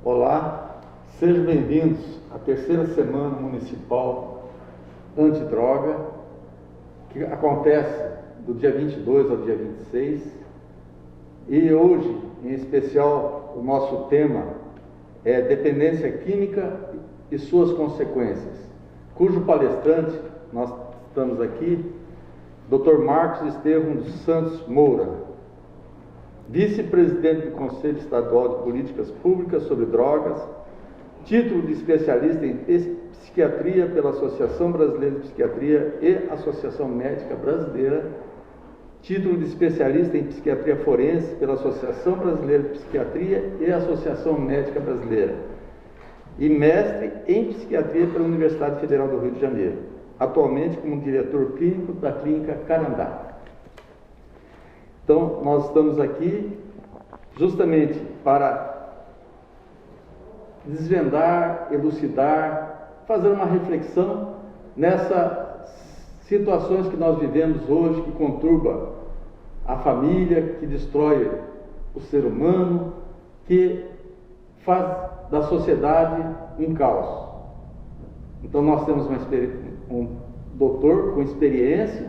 Olá, sejam bem-vindos à terceira semana municipal antidroga, que acontece do dia 22 ao dia 26, e hoje, em especial, o nosso tema é dependência química e suas consequências, cujo palestrante, nós estamos aqui, Dr. Marcos Estevão dos Santos Moura, vice-presidente do Conselho Estadual de Políticas Públicas sobre Drogas, título de especialista em psiquiatria pela Associação Brasileira de Psiquiatria e Associação Médica Brasileira, título de especialista em psiquiatria forense pela Associação Brasileira de Psiquiatria e Associação Médica Brasileira, e mestre em psiquiatria pela Universidade Federal do Rio de Janeiro, atualmente como diretor clínico da Clínica Carandá. Então, nós estamos aqui justamente para desvendar, elucidar, fazer uma reflexão nessas situações que nós vivemos hoje, que conturba a família, que destrói o ser humano, que faz da sociedade um caos. Então, nós temos um doutor com experiência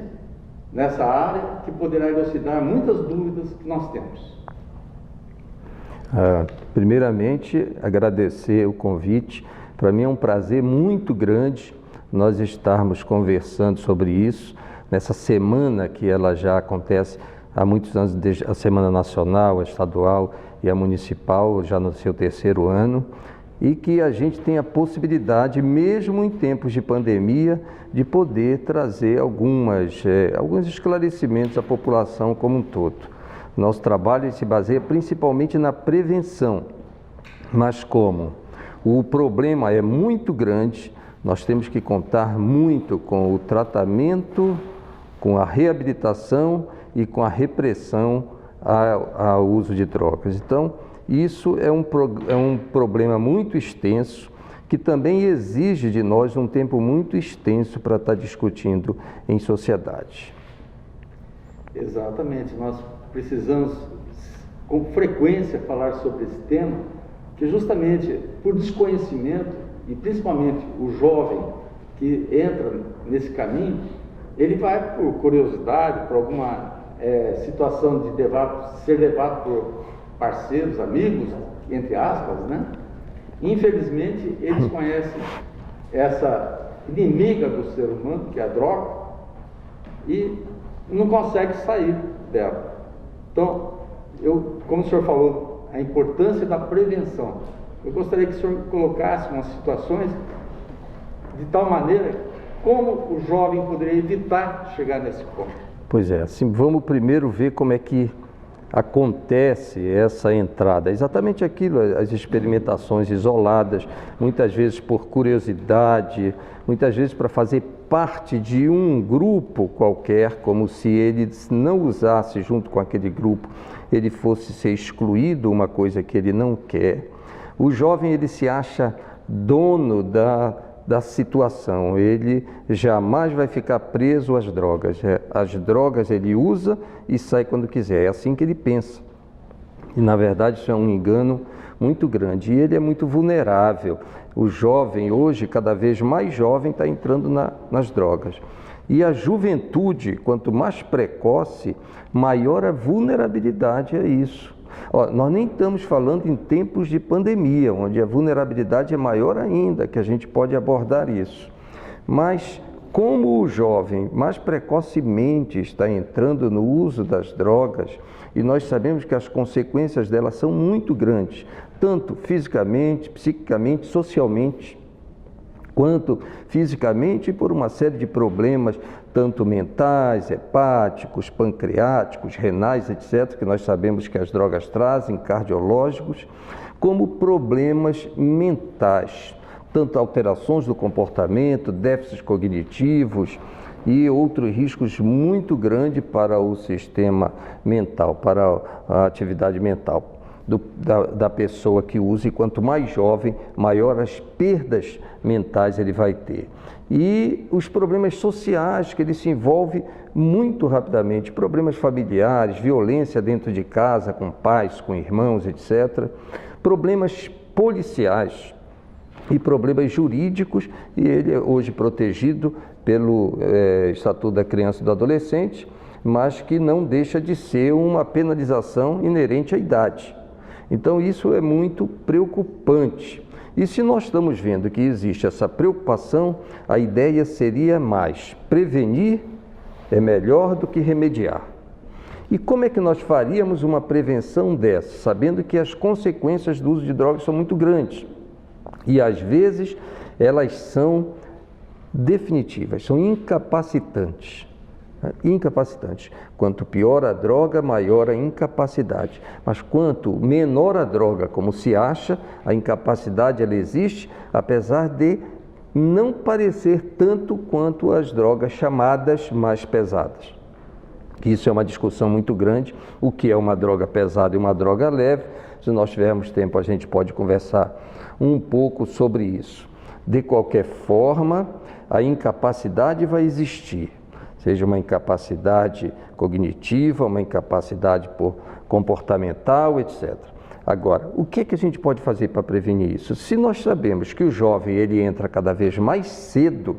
nessa área, que poderá elucidar muitas dúvidas que nós temos. Primeiramente, agradecer o convite. Para mim é um prazer muito grande nós estarmos conversando sobre isso, nessa semana que ela já acontece há muitos anos, desde a Semana Nacional, a Estadual e a Municipal, já no seu terceiro ano, e que a gente tem a possibilidade, mesmo em tempos de pandemia, de poder trazer alguns esclarecimentos à população como um todo. Nosso trabalho se baseia principalmente na prevenção, mas como o problema é muito grande, nós temos que contar muito com o tratamento, com a reabilitação e com a repressão ao uso de drogas. Então, isso é um problema muito extenso, que também exige de nós um tempo muito extenso para estar discutindo em sociedade. Exatamente, nós precisamos com frequência falar sobre esse tema, que justamente por desconhecimento, e principalmente o jovem que entra nesse caminho, ele vai por curiosidade, por alguma situação de ser levado por parceiros, amigos, entre aspas, né? Infelizmente, eles conhecem essa inimiga do ser humano, que é a droga, e não conseguem sair dela. Então, como o senhor falou, a importância da prevenção, eu gostaria que o senhor colocasse umas situações de tal maneira como o jovem poderia evitar chegar nesse ponto. Pois é, assim, vamos primeiro ver como é que acontece essa entrada, exatamente aquilo, as experimentações isoladas, muitas vezes por curiosidade, muitas vezes para fazer parte de um grupo qualquer, como se ele não usasse junto com aquele grupo, ele fosse ser excluído, uma coisa que ele não quer. O jovem, ele se acha dono da situação, ele jamais vai ficar preso às drogas. As drogas ele usa e sai quando quiser, é assim que ele pensa. E na verdade isso é um engano muito grande, e ele é muito vulnerável. O jovem hoje, cada vez mais jovem, está entrando nas drogas. E a juventude, quanto mais precoce, maior a vulnerabilidade a isso. Nós nem estamos falando em tempos de pandemia, onde a vulnerabilidade é maior ainda, que a gente pode abordar isso. Mas como o jovem mais precocemente está entrando no uso das drogas, e nós sabemos que as consequências delas são muito grandes, tanto fisicamente, psiquicamente, socialmente, quanto fisicamente por uma série de problemas, tanto mentais, hepáticos, pancreáticos, renais, etc., que nós sabemos que as drogas trazem, cardiológicos, como problemas mentais, tanto alterações do comportamento, déficits cognitivos, e outros riscos muito grandes para o sistema mental, para a atividade mental da pessoa que usa, e quanto mais jovem, maior as perdas mentais ele vai ter. E os problemas sociais que ele se envolve muito rapidamente, problemas familiares, violência dentro de casa, com pais, com irmãos, etc. Problemas policiais e problemas jurídicos, e ele é hoje protegido pelo Estatuto da Criança e do Adolescente, mas que não deixa de ser uma penalização inerente à idade. Então isso é muito preocupante. E se nós estamos vendo que existe essa preocupação, a ideia seria mais prevenir é melhor do que remediar. E como é que nós faríamos uma prevenção dessa, sabendo que as consequências do uso de drogas são muito grandes? E às vezes elas são definitivas, são incapacitantes. Incapacitantes. Quanto pior a droga, maior a incapacidade. Mas quanto menor a droga, como se acha, a incapacidade ela existe, apesar de não parecer tanto quanto as drogas chamadas mais pesadas. Isso é uma discussão muito grande, o que é uma droga pesada e uma droga leve. Se nós tivermos tempo, a gente pode conversar um pouco sobre isso. De qualquer forma, a incapacidade vai existir. Seja uma incapacidade cognitiva, uma incapacidade comportamental, etc. Agora, o que a gente pode fazer para prevenir isso? Se nós sabemos que o jovem ele entra cada vez mais cedo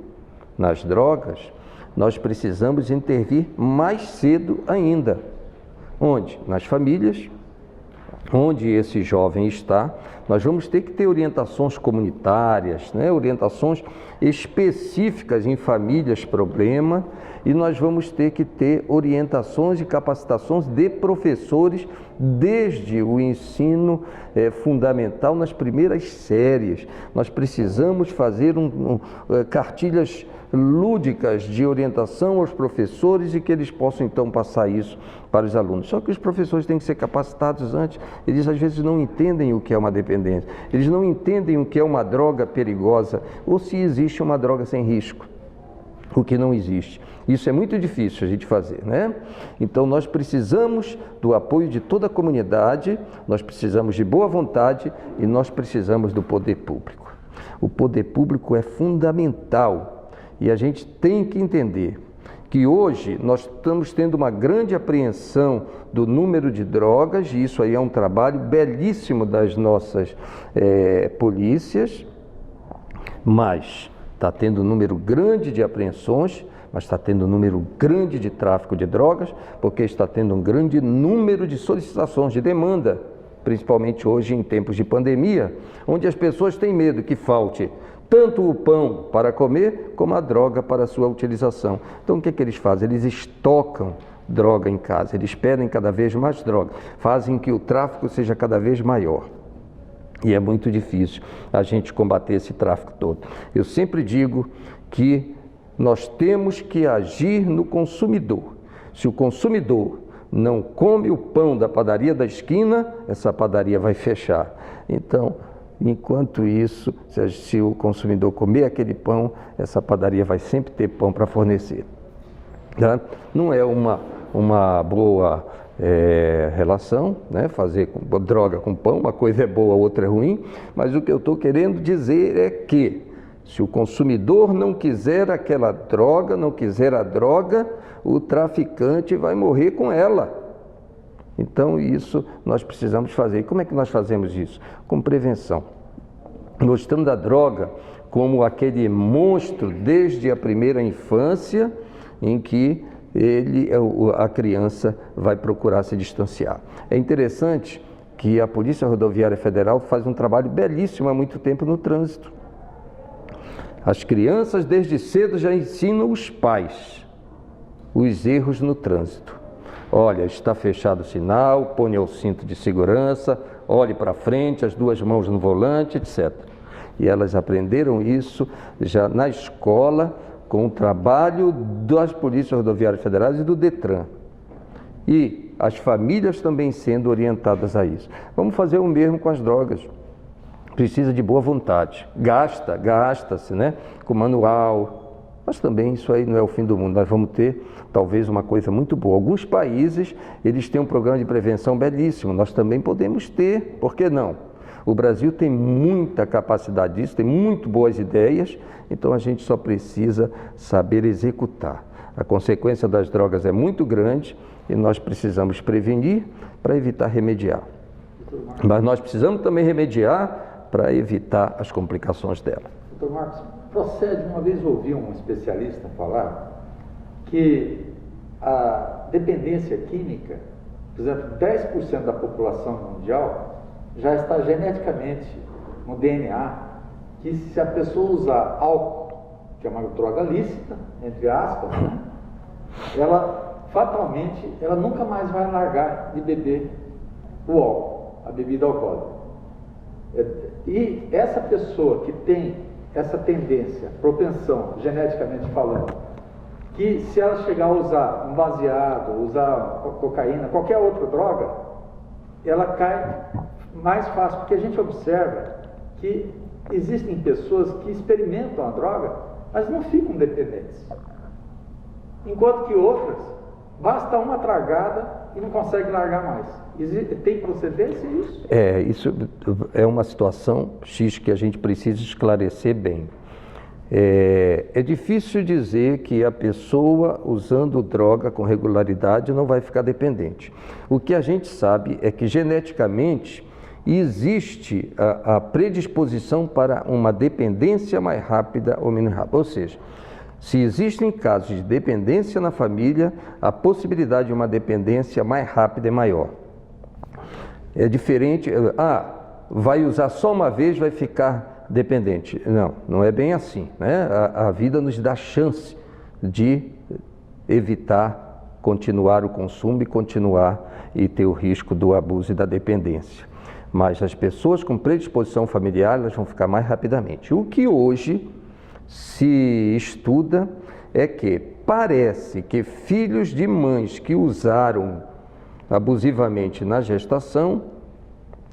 nas drogas, nós precisamos intervir mais cedo ainda. Onde? Nas famílias, onde esse jovem está. Nós vamos ter que ter orientações comunitárias, orientações específicas em famílias problema, e nós vamos ter que ter orientações e capacitações de professores desde o ensino fundamental nas primeiras séries. Nós precisamos fazer cartilhas lúdicas de orientação aos professores e que eles possam então passar isso para os alunos. Só que os professores têm que ser capacitados antes. Eles às vezes não entendem o que é uma dependência, eles não entendem o que é uma droga perigosa ou se existe uma droga sem risco, o que não existe. Isso é muito difícil a gente fazer, né? Então nós precisamos do apoio de toda a comunidade, nós precisamos de boa vontade e nós precisamos do poder público. O poder público é fundamental e a gente tem que entender que hoje nós estamos tendo uma grande apreensão do número de drogas, e isso aí é um trabalho belíssimo das nossas polícias, mas está tendo um número grande de apreensões, mas está tendo um número grande de tráfico de drogas, porque está tendo um grande número de solicitações de demanda, principalmente hoje em tempos de pandemia, onde as pessoas têm medo que falte tanto o pão para comer, como a droga para a sua utilização. Então o que eles fazem? Eles estocam droga em casa, eles pedem cada vez mais droga, fazem que o tráfico seja cada vez maior. E é muito difícil a gente combater esse tráfico todo. Eu sempre digo que nós temos que agir no consumidor. Se o consumidor não come o pão da padaria da esquina, essa padaria vai fechar. Então, enquanto isso, se o consumidor comer aquele pão, essa padaria vai sempre ter pão para fornecer. Tá? Não é uma boa relação, fazer droga com pão, uma coisa é boa, a outra é ruim, mas o que eu estou querendo dizer é que se o consumidor não quiser aquela droga, não quiser a droga, o traficante vai morrer com ela. Então isso nós precisamos fazer. E como é que nós fazemos isso? Com prevenção, mostrando a droga como aquele monstro desde a primeira infância em que a criança vai procurar se distanciar. É interessante que a Polícia Rodoviária Federal faz um trabalho belíssimo há muito tempo no trânsito. As crianças desde cedo já ensinam os pais os erros no trânsito. Olha, está fechado o sinal, ponha o cinto de segurança, olhe para frente, as duas mãos no volante, etc. E elas aprenderam isso já na escola, com o trabalho das Polícias Rodoviárias Federais e do Detran. E as famílias também sendo orientadas a isso. Vamos fazer o mesmo com as drogas. Precisa de boa vontade. Gasta-se, com manual. Mas também isso aí não é o fim do mundo, nós vamos ter talvez uma coisa muito boa. Alguns países, eles têm um programa de prevenção belíssimo, nós também podemos ter, por que não? O Brasil tem muita capacidade disso, tem muito boas ideias, então a gente só precisa saber executar. A consequência das drogas é muito grande e nós precisamos prevenir para evitar remediar. Mas nós precisamos também remediar para evitar as complicações dela. Doutor Marcos, procede, uma vez ouvi um especialista falar que a dependência química, por exemplo, 10% da população mundial já está geneticamente no DNA, que se a pessoa usar álcool, que é uma droga lícita, entre aspas, né, ela fatalmente, ela nunca mais vai largar de beber o álcool, a bebida alcoólica. E essa pessoa que tem essa tendência, propensão, geneticamente falando, que se ela chegar a usar um baseado, usar cocaína, qualquer outra droga, ela cai mais fácil, porque a gente observa que existem pessoas que experimentam a droga, mas não ficam dependentes. Enquanto que outras, basta uma tragada e não consegue largar mais. Tem procedência isso? Isso é uma situação X que a gente precisa esclarecer bem. É difícil dizer que a pessoa usando droga com regularidade não vai ficar dependente. O que a gente sabe é que geneticamente existe a predisposição para uma dependência mais rápida ou menos rápida. Ou seja, se existem casos de dependência na família, a possibilidade de uma dependência mais rápida é maior. É diferente, vai usar só uma vez, vai ficar dependente. Não, não é bem assim, né? A vida nos dá chance de evitar continuar o consumo e continuar e ter o risco do abuso e da dependência. Mas as pessoas com predisposição familiar, elas vão ficar mais rapidamente. O que hoje se estuda é que parece que filhos de mães que usaram abusivamente na gestação,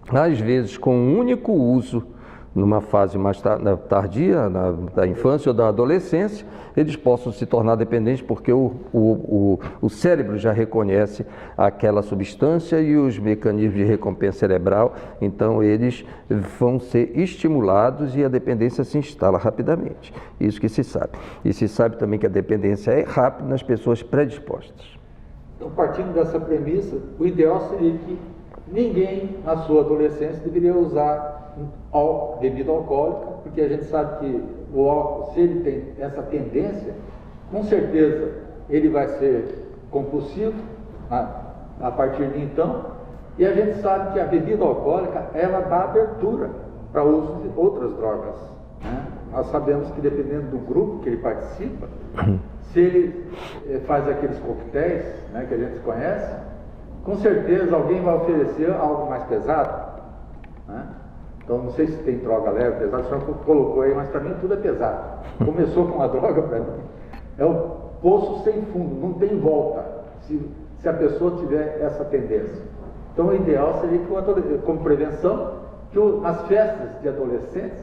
às vezes com um único uso, numa fase mais tardia, da infância ou da adolescência, eles possam se tornar dependentes porque o cérebro já reconhece aquela substância e os mecanismos de recompensa cerebral, então eles vão ser estimulados e a dependência se instala rapidamente. Isso que se sabe. E se sabe também que a dependência é rápida nas pessoas predispostas. Então, partindo dessa premissa, o ideal seria que ninguém na sua adolescência deveria usar bebida alcoólica, porque a gente sabe que o álcool, se ele tem essa tendência, com certeza ele vai ser compulsivo a partir de então, e a gente sabe que a bebida alcoólica, ela dá abertura para o uso de outras drogas, né? Nós sabemos que dependendo do grupo que ele participa, se ele faz aqueles coquetéis, né, que a gente conhece, com certeza alguém vai oferecer algo mais pesado, né? Então, não sei se tem droga leve, pesada, o senhor colocou aí, mas para mim tudo é pesado. Começou com a droga, para mim, é o poço sem fundo, não tem volta, se a pessoa tiver essa tendência. Então, o ideal seria que, como prevenção, que nas festas de adolescentes,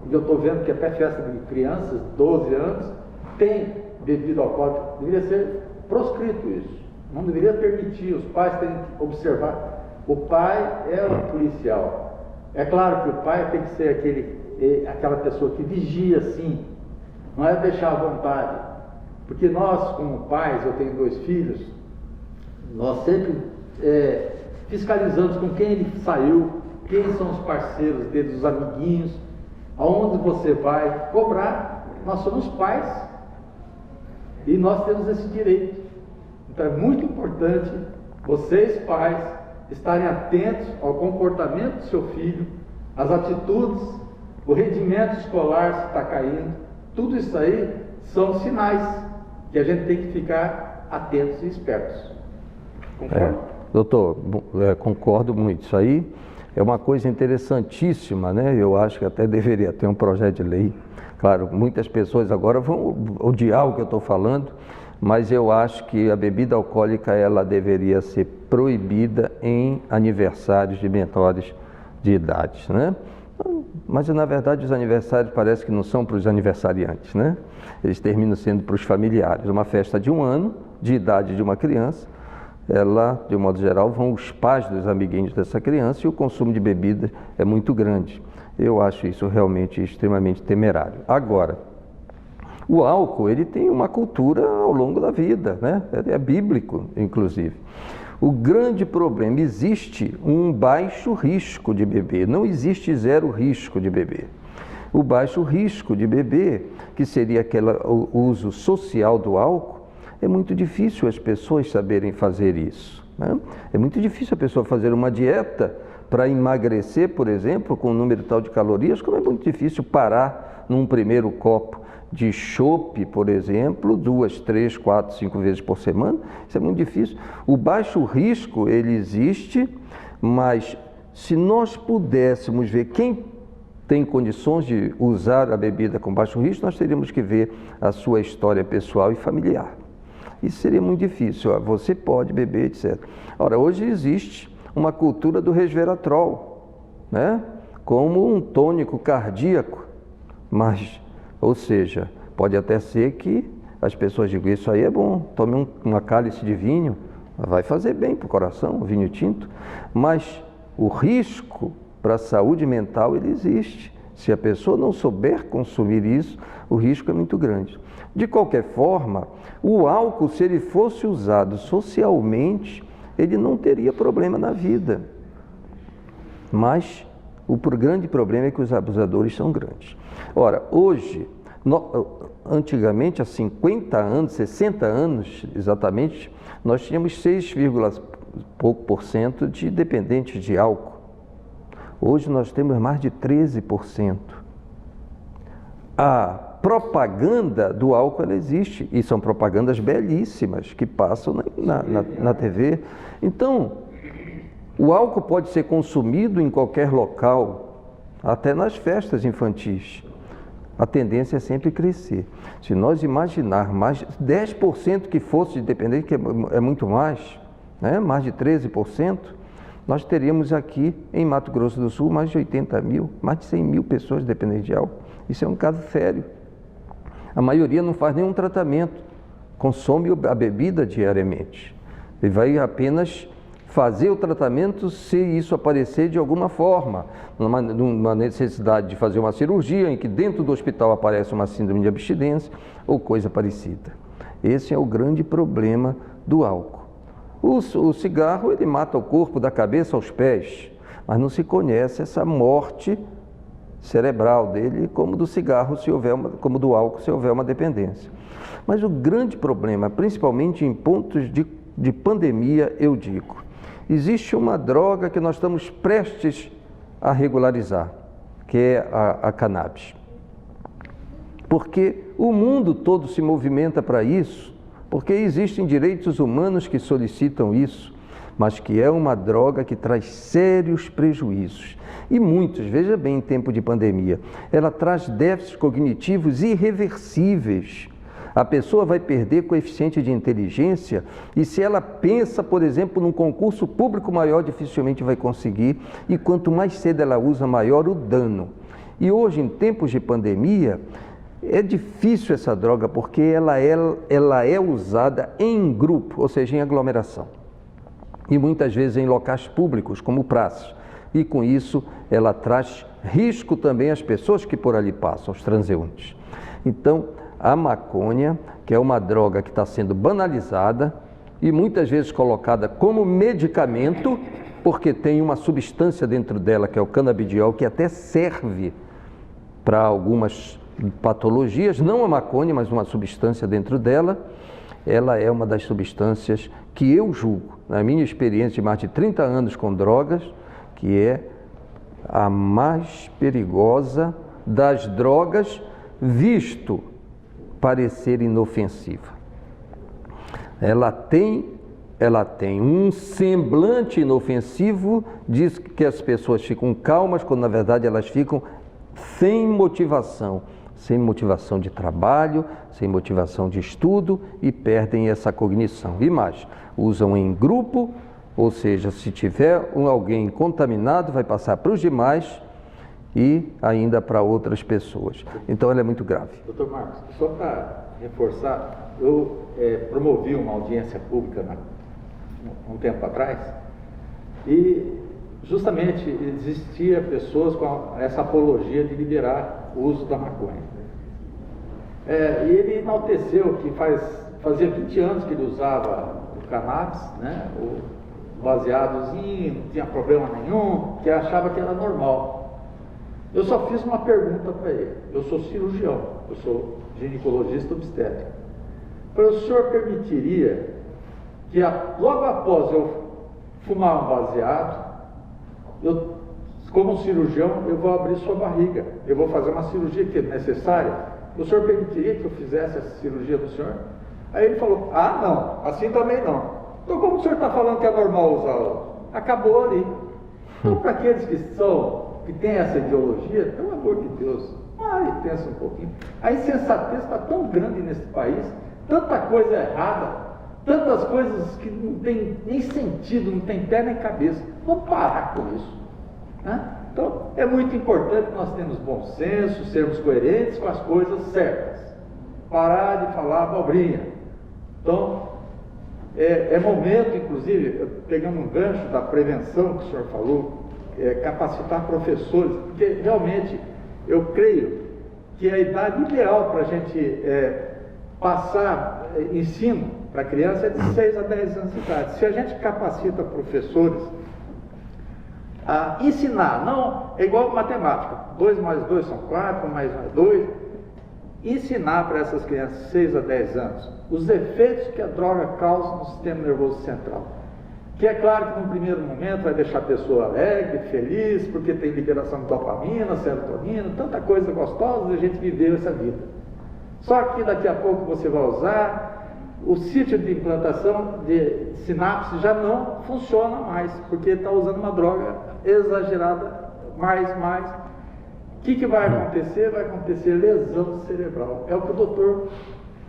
e eu estou vendo que até festa de crianças, 12 anos, tem bebida alcoólica, deveria ser proscrito isso. Não deveria permitir, os pais têm que observar. O pai é o policial. É claro que o pai tem que ser aquela pessoa que vigia, sim, não é deixar à vontade. Porque nós, como pais, eu tenho 2 filhos, nós sempre fiscalizamos com quem ele saiu, quem são os parceiros dele, os amiguinhos, aonde você vai cobrar. Nós somos pais e nós temos esse direito. Então é muito importante vocês, pais, estarem atentos ao comportamento do seu filho, às atitudes, o rendimento escolar se está caindo. Tudo isso aí são sinais que a gente tem que ficar atentos e espertos. Concorda? Doutor, concordo muito. Isso aí é uma coisa interessantíssima, né? Eu acho que até deveria ter um projeto de lei. Claro, muitas pessoas agora vão odiar o que eu estou falando, mas eu acho que a bebida alcoólica ela deveria ser proibida em aniversários de menores de idade, né? Mas, na verdade, os aniversários parece que não são para os aniversariantes, né? Eles terminam sendo para os familiares. Uma festa de 1 ano, de idade de uma criança, ela, de um modo geral, vão os pais dos amiguinhos dessa criança e o consumo de bebida é muito grande. Eu acho isso realmente extremamente temerário. Agora, o álcool, ele tem uma cultura ao longo da vida, né? É bíblico, inclusive. O grande problema, existe um baixo risco de beber, não existe zero risco de beber. O baixo risco de beber, que seria o uso social do álcool, é muito difícil as pessoas saberem fazer isso, né? É muito difícil a pessoa fazer uma dieta para emagrecer, por exemplo, com um número tal de calorias, como é muito difícil parar num primeiro copo de chopp, por exemplo, 2, 3, 4, 5 vezes por semana. Isso é muito difícil. O baixo risco, ele existe, mas se nós pudéssemos ver quem tem condições de usar a bebida com baixo risco, nós teríamos que ver a sua história pessoal e familiar. Isso seria muito difícil. Você pode beber, etc. Ora, hoje existe uma cultura do resveratrol, né? Como um tônico cardíaco, mas, ou seja, pode até ser que as pessoas digam, isso aí é bom, tome uma cálice de vinho, vai fazer bem para o coração, vinho tinto, mas o risco para a saúde mental, ele existe. Se a pessoa não souber consumir isso, o risco é muito grande. De qualquer forma, o álcool, se ele fosse usado socialmente, ele não teria problema na vida. Mas o grande problema é que os abusadores são grandes. Ora, hoje, antigamente, há 50 anos, 60 anos exatamente, nós tínhamos 6, pouco por cento de dependentes de álcool. Hoje nós temos mais de 13%. A propaganda do álcool, ela existe, e são propagandas belíssimas que passam na TV. Então, o álcool pode ser consumido em qualquer local, até nas festas infantis. A tendência é sempre crescer. Se nós imaginar mais 10% que fosse de dependente, que é muito mais, né? Mais de 13%, nós teríamos aqui em Mato Grosso do Sul mais de 80 mil, mais de 100 mil pessoas dependentes de álcool. Isso é um caso sério. A maioria não faz nenhum tratamento, consome a bebida diariamente. Ele vai apenas fazer o tratamento se isso aparecer de alguma forma, numa necessidade de fazer uma cirurgia, em que dentro do hospital aparece uma síndrome de abstinência ou coisa parecida. Esse é o grande problema do álcool. O cigarro, ele mata o corpo da cabeça aos pés, mas não se conhece essa morte cerebral dele como do cigarro, como do álcool, se houver uma dependência. Mas o grande problema, principalmente em pontos de pandemia, eu digo, existe uma droga que nós estamos prestes a regularizar, que é a cannabis. Porque o mundo todo se movimenta para isso, porque existem direitos humanos que solicitam isso, mas que é uma droga que traz sérios prejuízos. E muitos, veja bem, em tempo de pandemia, ela traz déficits cognitivos irreversíveis. A pessoa vai perder coeficiente de inteligência e se ela pensa, por exemplo, num concurso público maior, dificilmente vai conseguir. E quanto mais cedo ela usa, maior o dano. E hoje, em tempos de pandemia, é difícil essa droga porque ela é usada em grupo, ou seja, em aglomeração. E muitas vezes em locais públicos, como praças. E com isso, ela traz risco também às pessoas que por ali passam, aos transeuntes. Então, a maconha, que é uma droga que está sendo banalizada e muitas vezes colocada como medicamento, porque tem uma substância dentro dela, que é o canabidiol, que até serve para algumas patologias, não a maconha, mas uma substância dentro dela. Ela é uma das substâncias que eu julgo, na minha experiência de mais de 30 anos com drogas, que é a mais perigosa das drogas, visto parecer inofensiva. Ela tem um semblante inofensivo, diz que as pessoas ficam calmas, quando na verdade elas ficam sem motivação de trabalho, sem motivação de estudo e perdem essa cognição. E mais, usam em grupo, ou seja, se tiver alguém contaminado, vai passar para os demais e ainda para outras pessoas. Então ela é muito grave. Doutor Marcos, só para reforçar, eu promovi uma audiência pública um tempo atrás e justamente existia pessoas com essa apologia de liberar o uso da maconha. E ele enalteceu que fazia 20 anos que ele usava o cannabis, né, o baseadozinho, não tinha problema nenhum, que achava que era normal. Eu só fiz uma pergunta para ele. Eu sou cirurgião, eu sou ginecologista obstétrico. O senhor permitiria que logo após eu fumar um baseado, como cirurgião, eu vou abrir sua barriga, eu vou fazer uma cirurgia que é necessária? O senhor permitiria que eu fizesse essa cirurgia do senhor? Aí ele falou, não, assim também não. Então como o senhor está falando que é normal usar? Acabou ali. Então para aqueles que têm essa ideologia, pelo amor de Deus, pensa um pouquinho. A insensatez está tão grande nesse país, tanta coisa errada, tantas coisas que não tem nem sentido, não tem pé nem cabeça. Vamos parar com isso, né? Então, é muito importante que nós tenhamos bom senso, sermos coerentes com as coisas certas. Parar de falar abobrinha. Então, é momento, inclusive, pegando um gancho da prevenção que o senhor falou, capacitar professores, porque realmente eu creio que a idade ideal para a gente passar ensino para a criança é de 6 a 10 anos de idade. Se a gente capacita professores a ensinar, não é igual matemática, 2 mais 2 são 4, mais 2, ensinar para essas crianças de 6 a 10 anos os efeitos que a droga causa no sistema nervoso central. Que é claro que no primeiro momento vai deixar a pessoa alegre, feliz, porque tem liberação de dopamina, serotonina, tanta coisa gostosa de a gente viver essa vida. Só que daqui a pouco você vai usar, o sítio de implantação de sinapse já não funciona mais, porque está usando uma droga exagerada, mais. O que vai acontecer? Vai acontecer lesão cerebral. É o que o doutor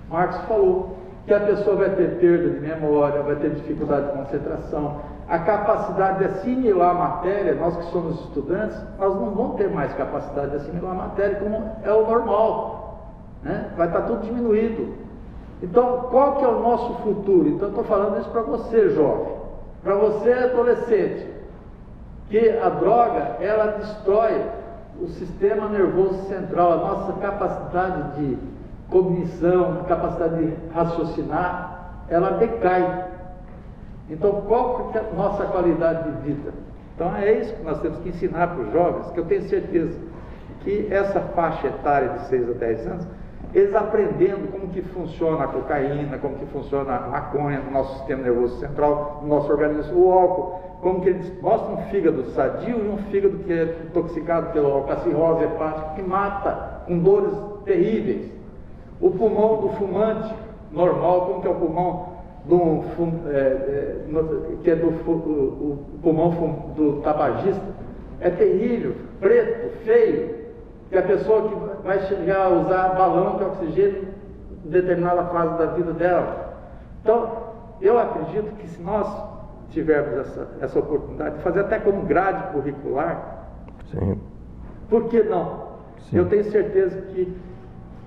Marcos falou, que a pessoa vai ter perda de memória, vai ter dificuldade de concentração, a capacidade de assimilar a matéria, nós que somos estudantes, nós não vamos ter mais capacidade de assimilar a matéria como é o normal, né? Vai estar tudo diminuído. Então, qual que é o nosso futuro? Então, eu estou falando isso para você, jovem, para você, adolescente, que a droga, ela destrói o sistema nervoso central, a nossa capacidade de cognição, capacidade de raciocinar, ela decai. Então, qual que é a nossa qualidade de vida? Então, é isso que nós temos que ensinar para os jovens, que eu tenho certeza que essa faixa etária de 6 a 10 anos, eles aprendendo como que funciona a cocaína, como que funciona a maconha no nosso sistema nervoso central, no nosso organismo, o álcool, como que eles mostram um fígado sadio e um fígado que é intoxicado pelo álcool, a cirrose hepática, que mata, com dores terríveis. O pulmão do fumante normal, como que é o pulmão o pulmão do tabagista, é terrível, preto, feio, que a pessoa que vai chegar a usar balão de oxigênio em determinada fase da vida dela. Então, eu acredito que se nós tivermos essa oportunidade de fazer até como grade curricular, sim, por que não? Sim. Eu tenho certeza que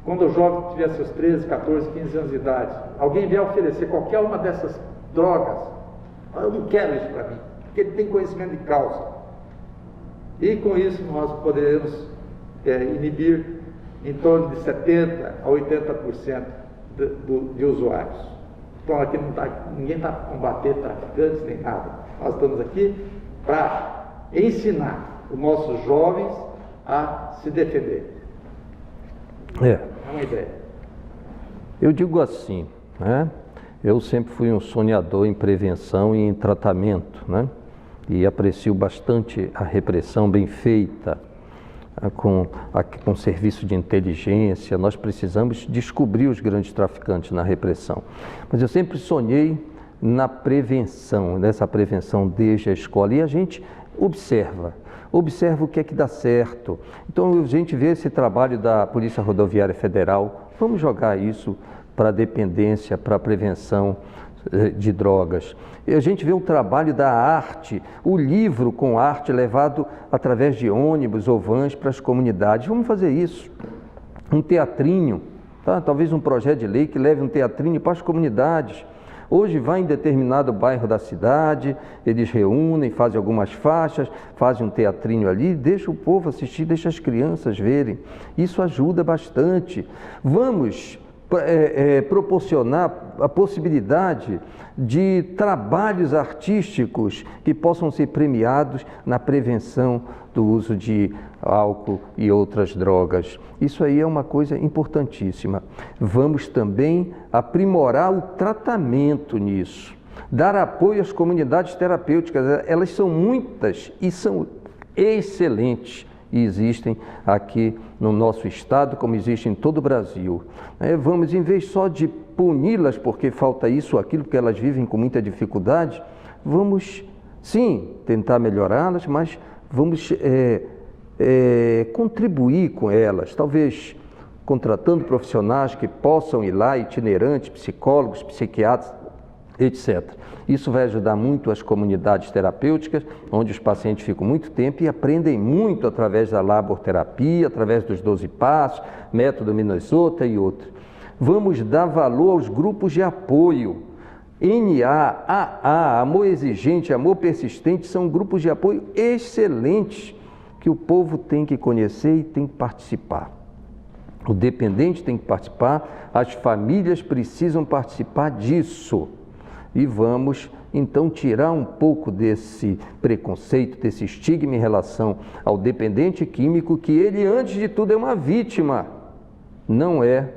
quando o jovem tiver seus 13, 14, 15 anos de idade, alguém vier oferecer qualquer uma dessas drogas, eu não quero isso para mim, porque ele tem conhecimento de causa. E com isso nós poderemos inibir em torno de 70% a 80% de usuários. Então aqui ninguém está para combater traficantes nem nada. Nós estamos aqui para ensinar os nossos jovens a se defender. É uma ideia. Eu digo assim, né? Eu sempre fui um sonhador em prevenção e em tratamento, né? E aprecio bastante a repressão bem feita, com serviço de inteligência. Nós precisamos descobrir os grandes traficantes na repressão. Mas eu sempre sonhei na prevenção, nessa prevenção desde a escola. E a gente observa o que é que dá certo. Então a gente vê esse trabalho da Polícia Rodoviária Federal, vamos jogar isso para a dependência, para a prevenção. de drogas. E a gente vê o trabalho da arte, o livro com arte levado através de ônibus ou vans para as comunidades. Vamos fazer isso. Um teatrinho, tá? Talvez um projeto de lei que leve um teatrinho para as comunidades. Hoje vai em determinado bairro da cidade, eles reúnem, fazem algumas faixas, fazem um teatrinho ali, deixa o povo assistir, deixa as crianças verem. Isso ajuda bastante. Vamos proporcionar a possibilidade de trabalhos artísticos que possam ser premiados na prevenção do uso de álcool e outras drogas. Isso aí é uma coisa importantíssima. Vamos também aprimorar o tratamento nisso, dar apoio às comunidades terapêuticas. Elas são muitas e são excelentes e existem aqui no nosso estado, como existe em todo o Brasil. Vamos, em vez só de puni-las porque falta isso ou aquilo, porque elas vivem com muita dificuldade, vamos sim tentar melhorá-las, mas vamos contribuir com elas, talvez contratando profissionais que possam ir lá, itinerantes, psicólogos, psiquiatras, etc. Isso vai ajudar muito as comunidades terapêuticas, onde os pacientes ficam muito tempo e aprendem muito através da laborterapia, através dos 12 passos, método Minnesota e outros. Vamos dar valor aos grupos de apoio. NA, AA, Amor Exigente, Amor Persistente, são grupos de apoio excelentes que o povo tem que conhecer e tem que participar. O dependente tem que participar, as famílias precisam participar disso. E vamos, então, tirar um pouco desse preconceito, desse estigma em relação ao dependente químico, que ele, antes de tudo, é uma vítima, não é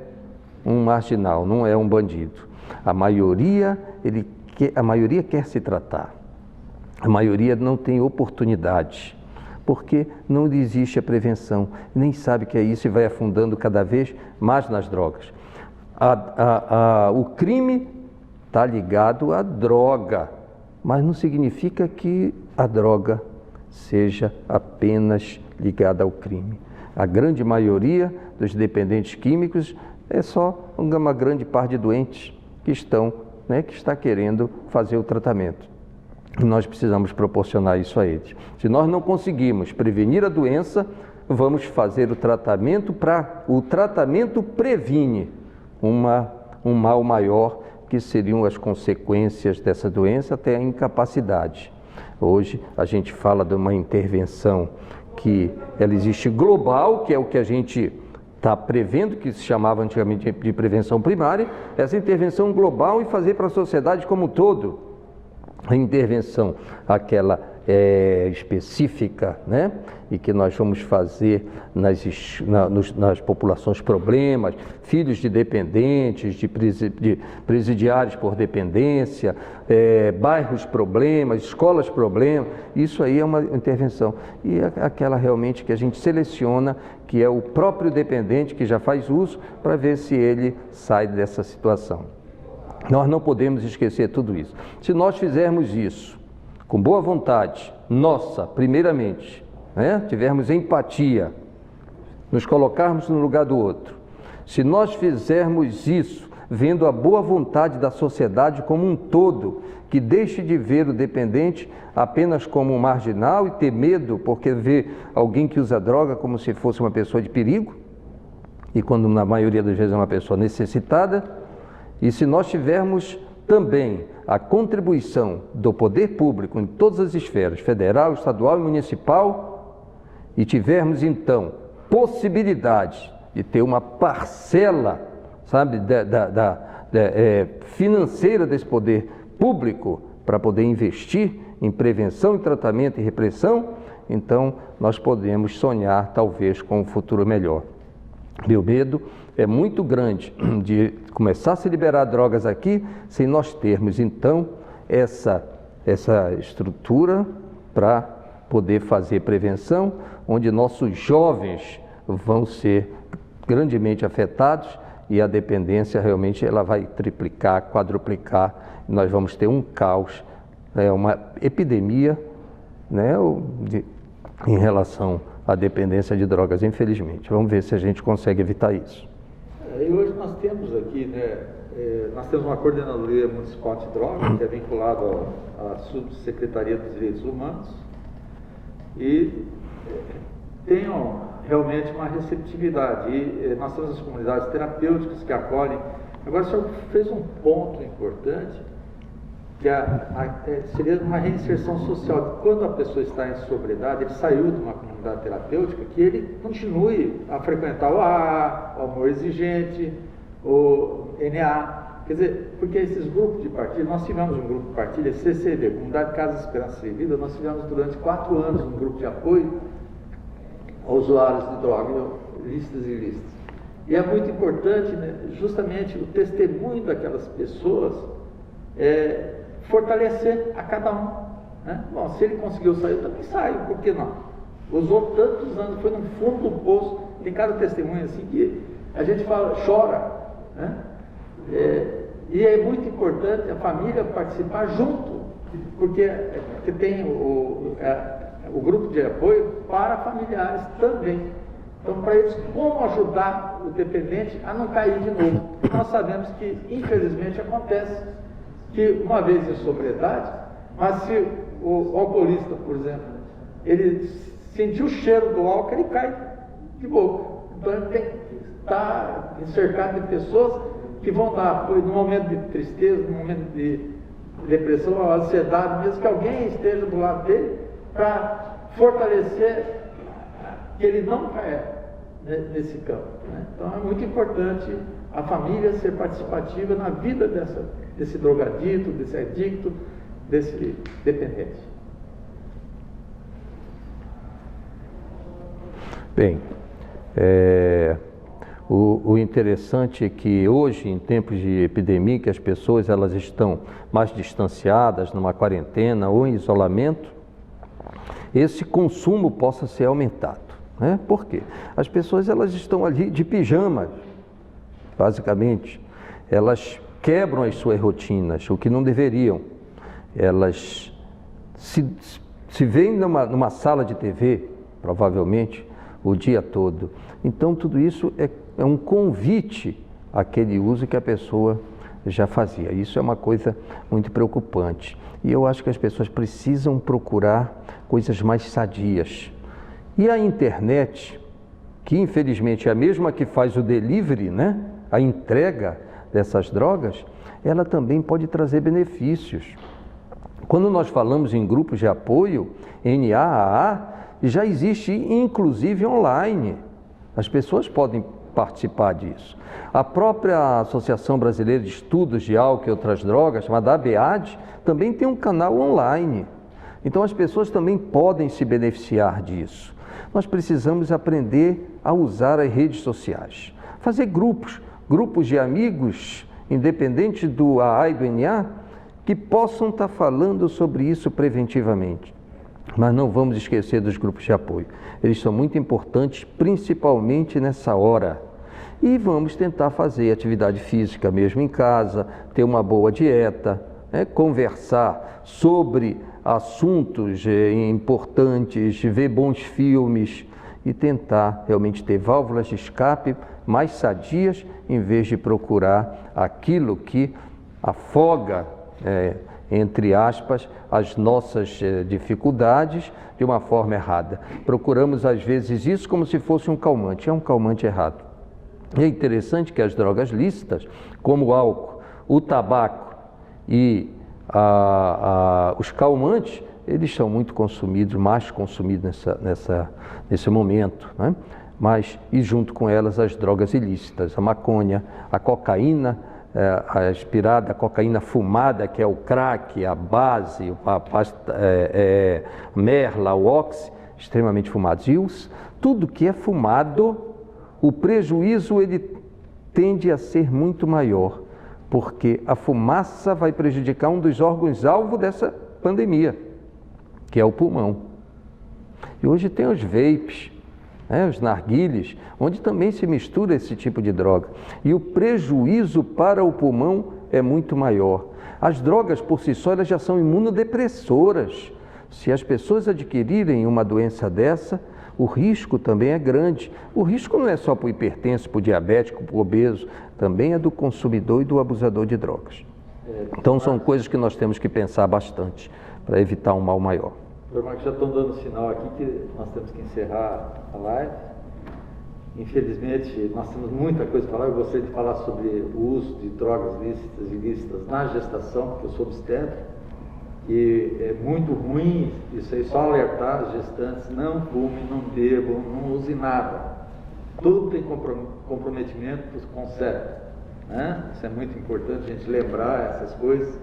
um marginal, não é um bandido. A maioria quer se tratar, a maioria não tem oportunidade, porque não existe a prevenção, nem sabe que é isso e vai afundando cada vez mais nas drogas. O crime está ligado à droga, mas não significa que a droga seja apenas ligada ao crime. A grande maioria dos dependentes químicos é só uma grande parte de doentes que está querendo fazer o tratamento. Nós precisamos proporcionar isso a eles. Se nós não conseguimos prevenir a doença, vamos fazer o tratamento o tratamento previne um mal maior, que seriam as consequências dessa doença, até a incapacidade. Hoje a gente fala de uma intervenção que ela existe global, que é o que a gente está prevendo, que se chamava antigamente de prevenção primária, essa intervenção global e fazer para a sociedade como um todo. A intervenção, aquela específica, né? E que nós vamos fazer nas populações problemas, filhos de dependentes, de presidiários por dependência, bairros problemas, escolas problemas, isso aí é uma intervenção. E aquela realmente que a gente seleciona, que é o próprio dependente que já faz uso, para ver se ele sai dessa situação. Nós não podemos esquecer tudo isso. Se nós fizermos isso com boa vontade, nossa, primeiramente, tivermos empatia, nos colocarmos no lugar do outro, se nós fizermos isso vendo a boa vontade da sociedade como um todo, que deixe de ver o dependente apenas como um marginal e ter medo porque vê alguém que usa droga como se fosse uma pessoa de perigo, e quando na maioria das vezes é uma pessoa necessitada. E se nós tivermos também a contribuição do poder público em todas as esferas, federal, estadual e municipal, e tivermos então possibilidade de ter uma parcela, sabe, financeira desse poder público para poder investir em prevenção, em tratamento e repressão, então nós podemos sonhar talvez com um futuro melhor. Meu medo é muito grande de começar a se liberar drogas aqui, sem nós termos, então, essa estrutura para poder fazer prevenção, onde nossos jovens vão ser grandemente afetados e a dependência realmente ela vai triplicar, quadruplicar, e nós vamos ter um caos, uma epidemia, em relação à dependência de drogas, infelizmente. Vamos ver se a gente consegue evitar isso. E hoje nós temos aqui, nós temos uma coordenadoria municipal antidroga, que é vinculada à Subsecretaria dos Direitos Humanos, e tenham realmente uma receptividade. E nós temos as comunidades terapêuticas que acolhem. Agora, o senhor fez um ponto importante, que seria uma reinserção social. Quando a pessoa está em sobriedade, ele saiu de uma comunidade terapêutica, que ele continue a frequentar o AA, o Amor Exigente, o NA. Quer dizer, porque esses grupos de partilha, nós tivemos um grupo de partilha, CCV, Comunidade Casa Esperança e Vida, nós tivemos durante 4 anos um grupo de apoio a usuários de drogas, lícitas e ilícitas. E é muito importante, né, justamente o testemunho daquelas pessoas, fortalecer a cada um. Né? Bom, se ele conseguiu sair, eu também saio, por que não? Usou tantos anos, foi no fundo do poço, tem cada testemunho assim que a gente fala, chora, né? E é muito importante a família participar junto, porque tem o grupo de apoio para familiares também. Então, para eles, como ajudar o dependente a não cair de novo? Nós sabemos que, infelizmente, acontece que, uma vez em sobriedade, mas se o alcoolista, por exemplo, ele sentiu o cheiro do álcool, ele cai de boca. Então, ele tem que estar cercado de pessoas que vão dar apoio no momento de tristeza, no momento de depressão, ansiedade, mesmo que alguém esteja do lado dele, para fortalecer que ele não caia nesse campo. Né? Então é muito importante a família ser participativa na vida desse drogadito, desse adicto, desse dependente. Bem, o interessante é que hoje, em tempos de epidemia, que as pessoas elas estão mais distanciadas, numa quarentena ou em isolamento, esse consumo possa ser aumentado. Né? Por quê? As pessoas elas estão ali de pijama, basicamente. Elas quebram as suas rotinas, o que não deveriam. Elas se veem numa sala de TV, provavelmente, o dia todo. Então, tudo isso é um convite àquele uso que a pessoa já fazia. Isso é uma coisa muito preocupante. E eu acho que as pessoas precisam procurar coisas mais sadias. E a internet, que infelizmente é a mesma que faz o delivery, né? A entrega dessas drogas, ela também pode trazer benefícios. Quando nós falamos em grupos de apoio, NAAA, já existe inclusive online. As pessoas podem participar disso. A própria Associação Brasileira de Estudos de Álcool e Outras Drogas, chamada ABAD, também tem um canal online. Então as pessoas também podem se beneficiar disso. Nós precisamos aprender a usar as redes sociais. Fazer grupos de amigos, independente do AA e do NA, que possam estar falando sobre isso preventivamente. Mas não vamos esquecer dos grupos de apoio. Eles são muito importantes, principalmente nessa hora. E vamos tentar fazer atividade física mesmo em casa, ter uma boa dieta, né? Conversar sobre assuntos importantes, ver bons filmes e tentar realmente ter válvulas de escape mais sadias, em vez de procurar aquilo que afoga, entre aspas, as nossas dificuldades de uma forma errada. Procuramos às vezes isso como se fosse um calmante, é um calmante errado. E é interessante que as drogas lícitas, como o álcool, o tabaco e os calmantes, eles são muito consumidos, mais consumidos nesse momento, né? Mas, e junto com elas as drogas ilícitas, a maconha, a cocaína, a aspirada, a cocaína fumada, que é o crack, a base, a merla, o oxi, extremamente fumados. E tudo que é fumado, o prejuízo ele tende a ser muito maior, porque a fumaça vai prejudicar um dos órgãos-alvo dessa pandemia, que é o pulmão. E hoje tem os vapes, os narguilés, onde também se mistura esse tipo de droga. E o prejuízo para o pulmão é muito maior. As drogas, por si só, elas já são imunodepressoras. Se as pessoas adquirirem uma doença dessa, o risco também é grande. O risco não é só para o hipertenso, para o diabético, para o obeso, também é do consumidor e do abusador de drogas. Então são coisas que nós temos que pensar bastante para evitar um mal maior. Doutor Marcos, já estão dando sinal aqui que nós temos que encerrar a live. Infelizmente, nós temos muita coisa para falar. Eu gostaria de falar sobre o uso de drogas lícitas e ilícitas na gestação, porque eu sou obstetra, e é muito ruim isso aí, só alertar as gestantes: não fumem, não bebam, não usem nada. Tudo tem comprometimento com o cérebro, né? Isso é muito importante a gente lembrar essas coisas.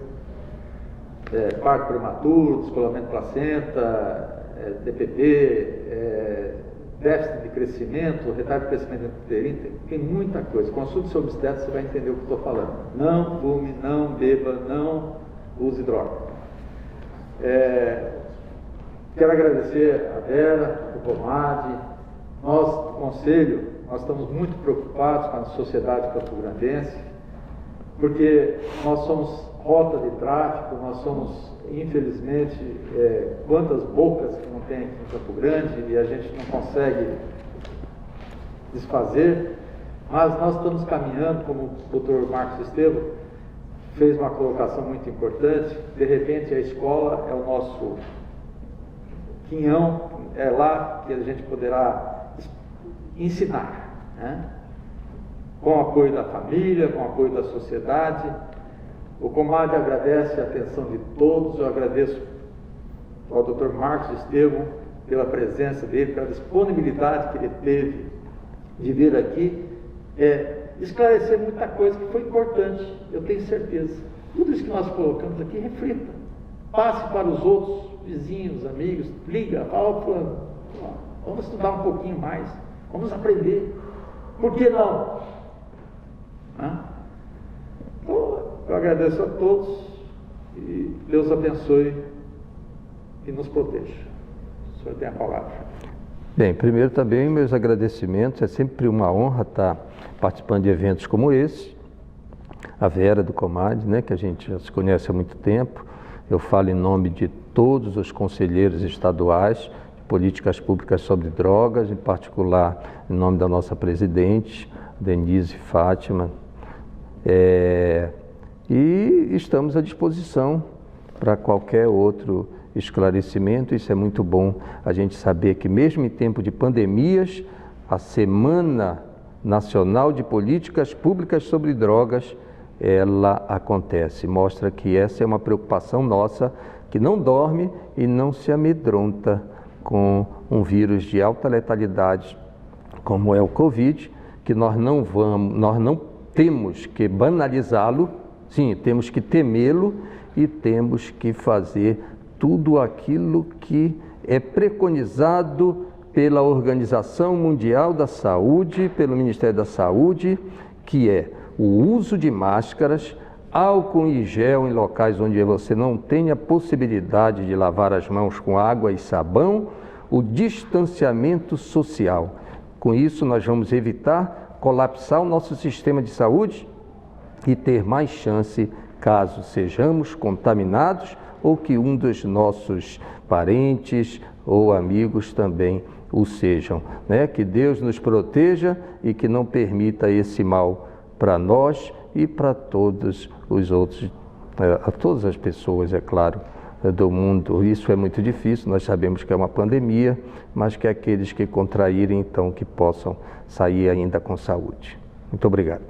Parto prematuro, descolamento de placenta, DPP, déficit de crescimento, retardo de crescimento uterino, tem muita coisa. Consulte seu obstetra, você vai entender o que eu estou falando. Não fume, não beba, não use droga. Quero agradecer a Vera, o Comad. Nós, do Conselho, nós estamos muito preocupados com a sociedade campograndense, porque nós somos rota de tráfico, nós somos, infelizmente, quantas bocas que não tem aqui em Campo Grande e a gente não consegue desfazer, mas nós estamos caminhando, como o Dr. Marcos Estevam fez uma colocação muito importante. De repente a escola é o nosso quinhão, é lá que a gente poderá ensinar, né? Com o apoio da família, com o apoio da sociedade. O Comad agradece a atenção de todos. Eu agradeço ao Dr. Marcos Estevam pela presença dele, pela disponibilidade que ele teve de vir aqui, esclarecer muita coisa que foi importante, eu tenho certeza. Tudo isso que nós colocamos aqui, reflita, passe para os outros vizinhos, amigos, liga, fala: fulano, vamos estudar um pouquinho mais, vamos aprender, por que não? Então, eu agradeço a todos e Deus abençoe e nos proteja. O senhor tem a palavra. Bem, primeiro também meus agradecimentos, é sempre uma honra estar participando de eventos como esse. A Vera do Comad, né, que a gente já se conhece há muito tempo. Eu falo em nome de todos os conselheiros estaduais de políticas públicas sobre drogas, em particular em nome da nossa presidente, Denise Fátima. E estamos à disposição para qualquer outro esclarecimento. Isso é muito bom a gente saber que mesmo em tempo de pandemias, a Semana Nacional de Políticas Públicas sobre Drogas, ela acontece. Mostra que essa é uma preocupação nossa, que não dorme e não se amedronta com um vírus de alta letalidade, como é o Covid, que nós não temos que banalizá-lo, sim, temos que temê-lo e temos que fazer tudo aquilo que é preconizado pela Organização Mundial da Saúde, pelo Ministério da Saúde, que é o uso de máscaras, álcool em gel em locais onde você não tenha possibilidade de lavar as mãos com água e sabão, o distanciamento social. Com isso, nós vamos evitar colapsar o nosso sistema de saúde e ter mais chance, caso sejamos contaminados ou que um dos nossos parentes ou amigos também o sejam, né? Que Deus nos proteja e que não permita esse mal para nós e para todos os outros, a todas as pessoas, é claro, do mundo. Isso é muito difícil, nós sabemos que é uma pandemia, mas que aqueles que contraírem, então, que possam sair ainda com saúde. Muito obrigado.